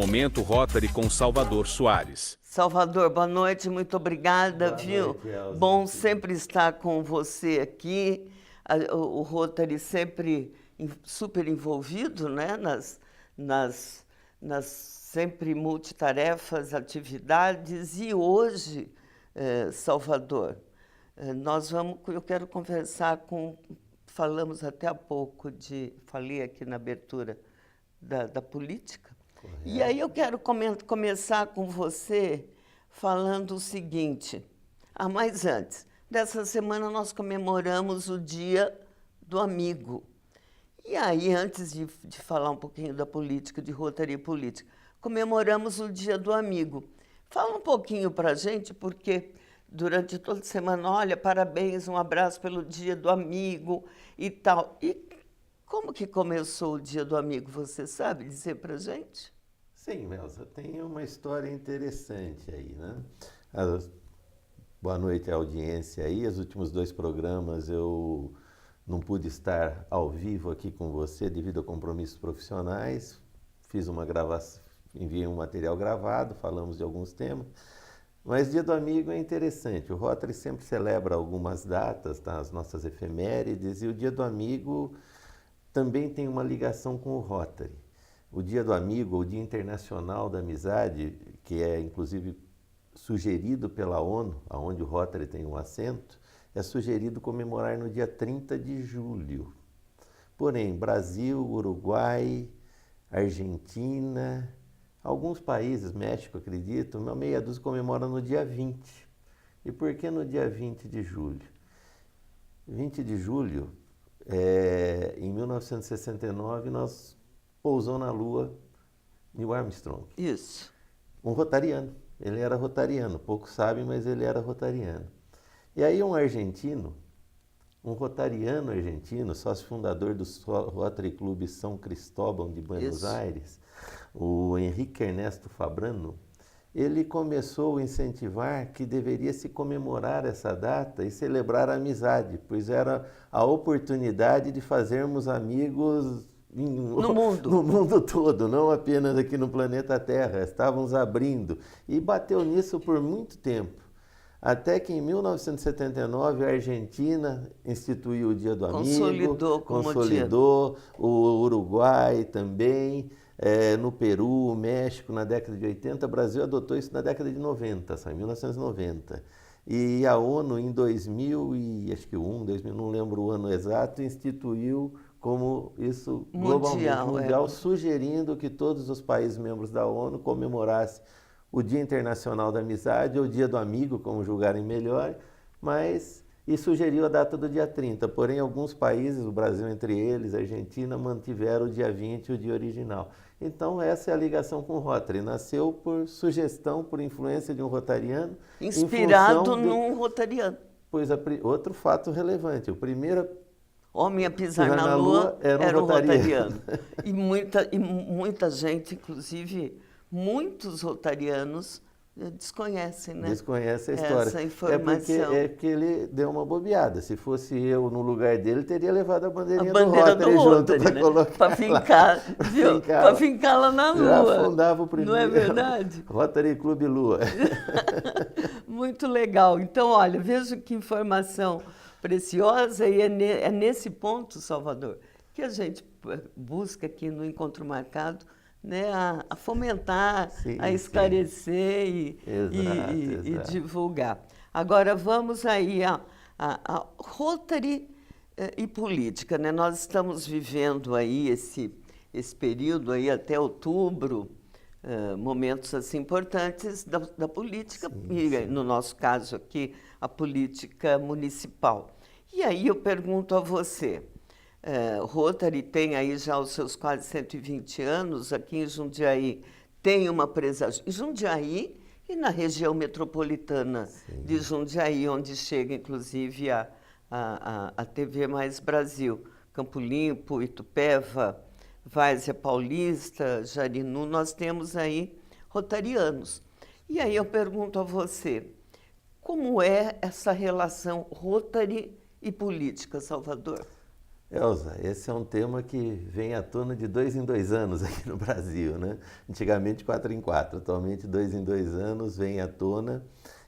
Momento Rotary com Salvador Soares. Salvador, boa noite, muito obrigada, Boa viu? noite, Elza. Bom sempre estar com você aqui. O Rotary sempre super envolvido, né? nas sempre multitarefas, atividades. E hoje, Salvador, eu quero conversar falamos até há pouco falei aqui na abertura da política. Correto. E aí eu quero começar com você falando o seguinte. Mas antes, dessa semana nós comemoramos o Dia do Amigo. E aí, antes de falar um pouquinho da política, de Rotary Política, comemoramos o Dia do Amigo. Fala um pouquinho para a gente, porque durante toda a semana, olha, parabéns, um abraço pelo Dia do Amigo e tal. E como que começou o Dia do Amigo, você sabe dizer para a gente? Sim, Elza, tem uma história interessante aí, né? Boa noite à audiência aí. Os últimos 2 programas eu não pude estar ao vivo aqui com você devido a compromissos profissionais. Fiz uma gravação, enviei um material gravado, falamos de alguns temas. Mas Dia do Amigo é interessante. O Rotary sempre celebra algumas datas, tá? As nossas efemérides, e o Dia do Amigo também tem uma ligação com o Rotary. O Dia do Amigo, o Dia Internacional da Amizade, que é inclusive sugerido pela ONU, onde o Rotary tem um assento, é sugerido comemorar no dia 30 de julho. Porém, Brasil, Uruguai, Argentina, alguns países, México, acredito, meia dúzia comemoram no dia 20. E por que no dia 20 de julho? 20 de julho, em 1969, nós pousou na Lua Neil Armstrong. Isso. Um rotariano. Ele era rotariano. Poucos sabem, mas ele era rotariano. E aí um rotariano argentino, sócio fundador do Rotary Clube São Cristóbal de Buenos Isso. Aires, o Henrique Ernesto Fabrano, ele começou a incentivar que deveria se comemorar essa data e celebrar a amizade, pois era a oportunidade de fazermos amigos no mundo. No mundo todo, não apenas aqui no planeta Terra. Estávamos abrindo. E bateu nisso por muito tempo. Até que em 1979 a Argentina instituiu o Dia do Amigo. Consolidou o Uruguai também. No Peru, o México na década de 80. O Brasil adotou isso na década de 90, só em 1990. E a ONU em 2001, não lembro o ano exato, instituiu como isso globalmente mundial, sugerindo que todos os países membros da ONU comemorassem o Dia Internacional da Amizade ou o Dia do Amigo, como julgarem melhor, e sugeriu a data do dia 30. Porém, alguns países, o Brasil entre eles, a Argentina, mantiveram o dia 20, o dia original. Então, essa é a ligação com o Rotary. Nasceu por sugestão, por influência de um rotariano. Inspirado num rotariano. Pois, outro fato relevante, o primeiro homem a pisar na Lua era um rotariano. E muita gente, inclusive, muitos rotarianos desconhecem, né? Desconhece a história. Essa informação. É porque ele deu uma bobeada. Se fosse eu no lugar dele, teria levado a bandeirinha do Rotary junto para colocar para fincar, viu? Para fincar lá na Lua. Já fundava o primeiro. Não é verdade? Rotary Clube Lua. Muito legal. Então, olha, veja que informação preciosa, e é nesse ponto, Salvador, que a gente busca aqui no Encontro Marcado, né, a fomentar, sim, a esclarecer e divulgar. Agora vamos aí a Rotary e política, né? Nós estamos vivendo aí esse período aí até outubro, momentos assim importantes da política, e no nosso caso aqui, a política municipal. E aí eu pergunto a você, Rotary tem aí já os seus quase 120 anos, aqui em Jundiaí tem uma presença, em Jundiaí e na região metropolitana de Jundiaí, onde chega inclusive a TV Mais Brasil, Campo Limpo, Itupeva, Várzea Paulista, Jarinu, nós temos aí rotarianos. E aí eu pergunto a você, como é essa relação Rotary e política, Salvador? Elza, esse é um tema que vem à tona de 2 em 2 anos aqui no Brasil, né? Antigamente 4 em 4, atualmente 2 em 2 anos vem à tona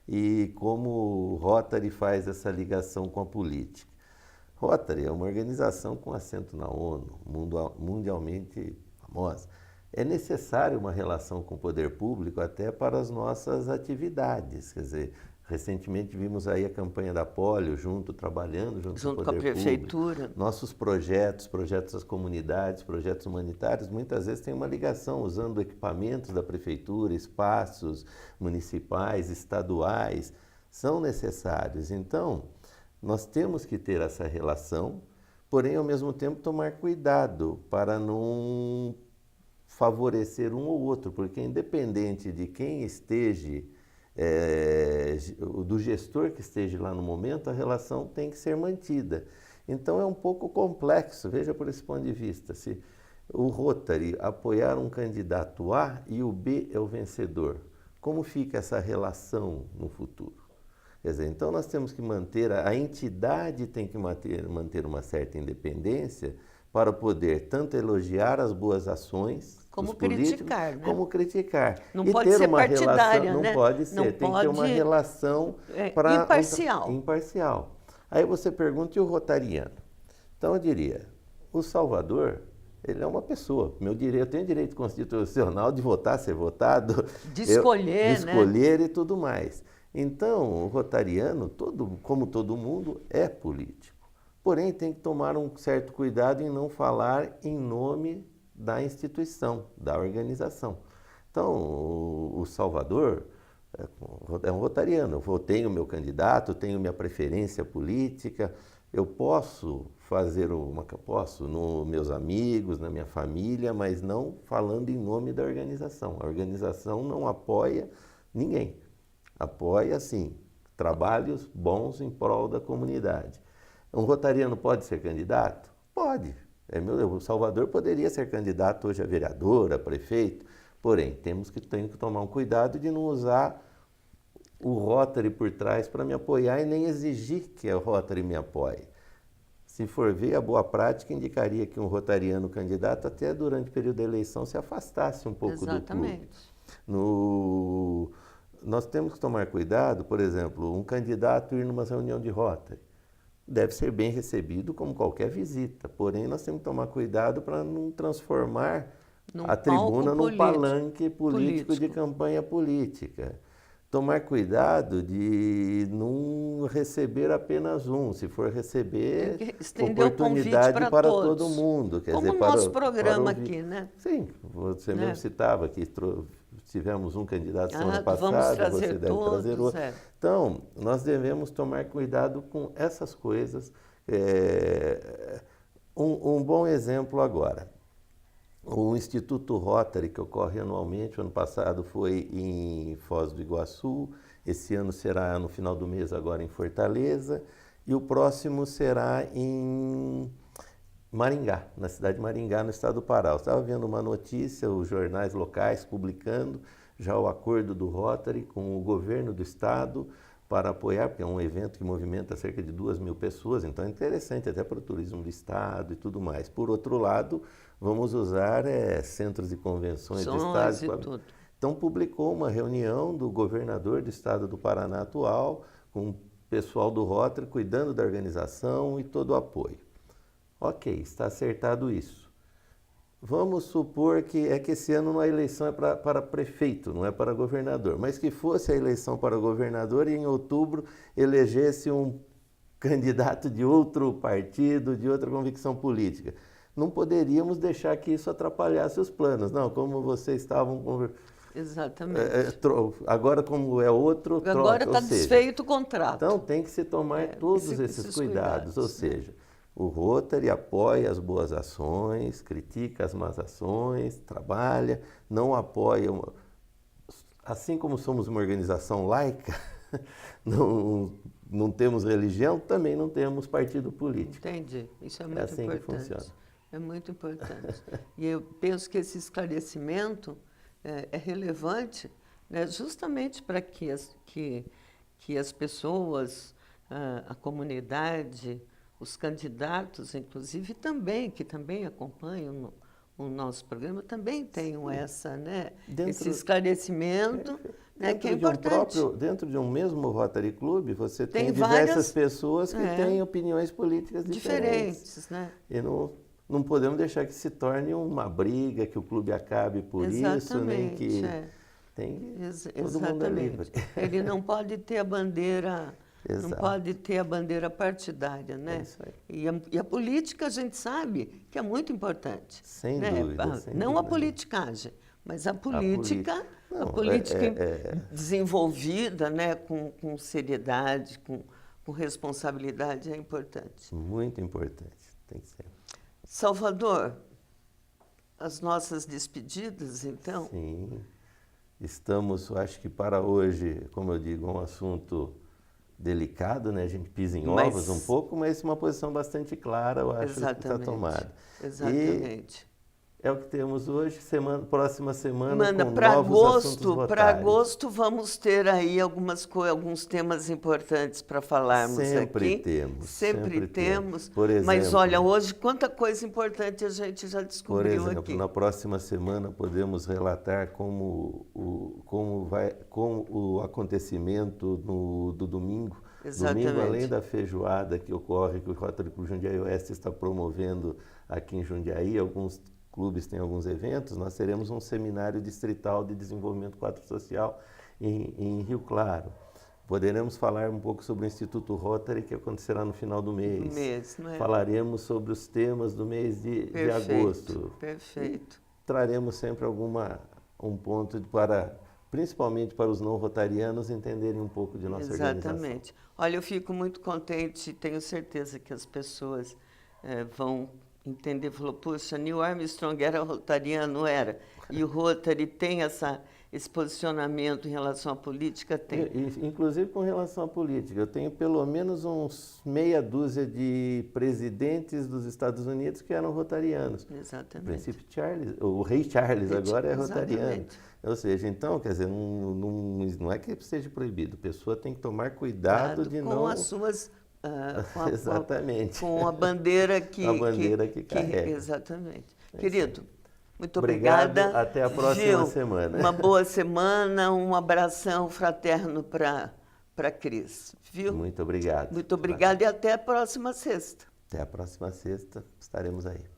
e como o Rotary faz essa ligação com a política. Rotary é uma organização com assento na ONU, mundialmente famosa. É necessário uma relação com o poder público até para as nossas atividades, quer dizer, recentemente vimos aí a campanha da polio, trabalhando junto com o poder com a prefeitura. Público. Nossos projetos das comunidades, projetos humanitários, muitas vezes têm uma ligação, usando equipamentos da prefeitura, espaços municipais, estaduais, são necessários. Então, nós temos que ter essa relação, porém, ao mesmo tempo, tomar cuidado para não favorecer um ou outro, porque independente de quem esteja, do gestor que esteja lá no momento, a relação tem que ser mantida. Então é um pouco complexo, veja por esse ponto de vista, se o Rotary apoiar um candidato A e o B é o vencedor, como fica essa relação no futuro? Quer dizer, então nós temos que manter, a entidade tem que manter uma certa independência para poder tanto elogiar as boas ações, como criticar, né? Como criticar. Não e pode ter ser uma partidária, relação, né? Não pode ser, não tem pode... que ter uma relação imparcial. Aí você pergunta, e o rotariano? Então eu diria, o Salvador, ele é uma pessoa. Eu tenho direito constitucional de votar, ser votado. De escolher, de escolher, né? E tudo mais. Então, o rotariano, como todo mundo, é político. Porém, tem que tomar um certo cuidado em não falar em nome da instituição, da organização. Então, o Salvador é um rotariano. Eu tenho meu candidato, tenho minha preferência política, eu posso fazer nos meus amigos, na minha família, mas não falando em nome da organização. A organização não apoia ninguém. Apoia, sim, trabalhos bons em prol da comunidade. Um rotariano pode ser candidato? Pode. O Salvador poderia ser candidato hoje a vereador, a prefeito, porém, tem que tomar um cuidado de não usar o Rotary por trás para me apoiar e nem exigir que o Rotary me apoie. Se for ver, a boa prática indicaria que um rotariano candidato, até durante o período da eleição, se afastasse um pouco do clube. Nós temos que tomar cuidado, por exemplo, um candidato ir numa reunião de Rotary. Deve ser bem recebido como qualquer visita, porém nós temos que tomar cuidado para não transformar a tribuna num palanque político de campanha política. Tomar cuidado de não receber apenas um, se for receber, oportunidade para todo mundo. Quer dizer, o nosso programa aqui, né? Sim, você mesmo citava que tivemos um candidato semana passada, você deve trazer outro. Então, nós devemos tomar cuidado com essas coisas. Um bom exemplo agora. O Instituto Rotary, que ocorre anualmente, o ano passado foi em Foz do Iguaçu, esse ano será no final do mês agora em Fortaleza, e o próximo será em Maringá, na cidade de Maringá, no estado do Pará. Eu estava vendo uma notícia, os jornais locais publicando já o acordo do Rotary com o governo do estado para apoiar, porque é um evento que movimenta cerca de 2.000 pessoas, então é interessante até para o turismo do estado e tudo mais. Por outro lado, vamos usar centros de convenções do estado. Então publicou uma reunião do governador do estado do Paraná atual, com o pessoal do Rotary cuidando da organização e todo o apoio. Ok, está acertado isso. Vamos supor que esse ano a eleição é para prefeito, não é para governador, mas que fosse a eleição para governador e em outubro elegesse um candidato de outro partido, de outra convicção política. Não poderíamos deixar que isso atrapalhasse os planos. Não, como vocês estavam conversando. Exatamente. Agora, como é outro, troca. Agora está desfeito o contrato. Então, tem que se tomar todos esses cuidados. Ou seja, o Rotary apoia as boas ações, critica as más ações, trabalha, não apoia... Assim como somos uma organização laica, não temos religião, também não temos partido político. Entendi. Isso é muito importante. É assim que funciona. É muito importante. E eu penso que esse esclarecimento é relevante, né, justamente para que as pessoas, a comunidade, os candidatos, inclusive, também, que também acompanham o nosso programa, também tenham essa, né, esse esclarecimento, né, que é importante. Dentro de um mesmo Rotary Club, você tem diversas pessoas que têm opiniões políticas diferentes. Né? E não podemos deixar que se torne uma briga, que o clube acabe por isso, nem que... Todo mundo é livre. Ele não pode ter a bandeira... Não pode ter a bandeira partidária, né? Isso aí. E a política, a gente sabe que é muito importante. Sem né? dúvida. Não a politicagem, mas a política desenvolvida, né? Com seriedade, com responsabilidade, é importante. Muito importante, tem que ser. Salvador, as nossas despedidas, então? Sim. Estamos, acho que para hoje, como eu digo, um assunto delicado, né? A gente pisa em ovos um pouco, mas uma posição bastante clara, eu acho, que está tomada. Exatamente. É o que temos hoje, próxima semana, com novos assuntos rotários. Para agosto vamos ter aí alguns temas importantes para falarmos aqui. Sempre temos. Por exemplo, mas olha, hoje quanta coisa importante a gente já descobriu por exemplo, aqui. Na próxima semana podemos relatar como o acontecimento do domingo. Exatamente. Domingo, além da feijoada que ocorre, que o Rotary Clube Jundiaí Oeste está promovendo aqui em Jundiaí, alguns clubes têm alguns eventos, nós teremos um seminário distrital de desenvolvimento quadro social em Rio Claro. Poderemos falar um pouco sobre o Instituto Rotary, que acontecerá no final do mês. Não é? Falaremos sobre os temas do mês de agosto. Perfeito. E traremos sempre um ponto principalmente para os não rotarianos entenderem um pouco de nossa organização. Exatamente. Olha, eu fico muito contente, tenho certeza que as pessoas vão entender, falou, puxa, Neil Armstrong era rotariano, era, e o Rotary tem esse posicionamento em relação à política, tem. Inclusive com relação à política, eu tenho pelo menos uns meia dúzia de presidentes dos Estados Unidos que eram rotarianos. Exatamente. O príncipe Charles, o rei Charles agora é rotariano. Ou seja, então, quer dizer, não é que seja proibido, a pessoa tem que tomar cuidado de não... Com as suas... exatamente. Com a bandeira que carrega. Exatamente. Querido, muito obrigada. Obrigado, até a próxima semana. Uma boa semana, um abração fraterno para Cris. Viu? Muito obrigado. Muito obrigada e até a próxima sexta. Até a próxima sexta, estaremos aí.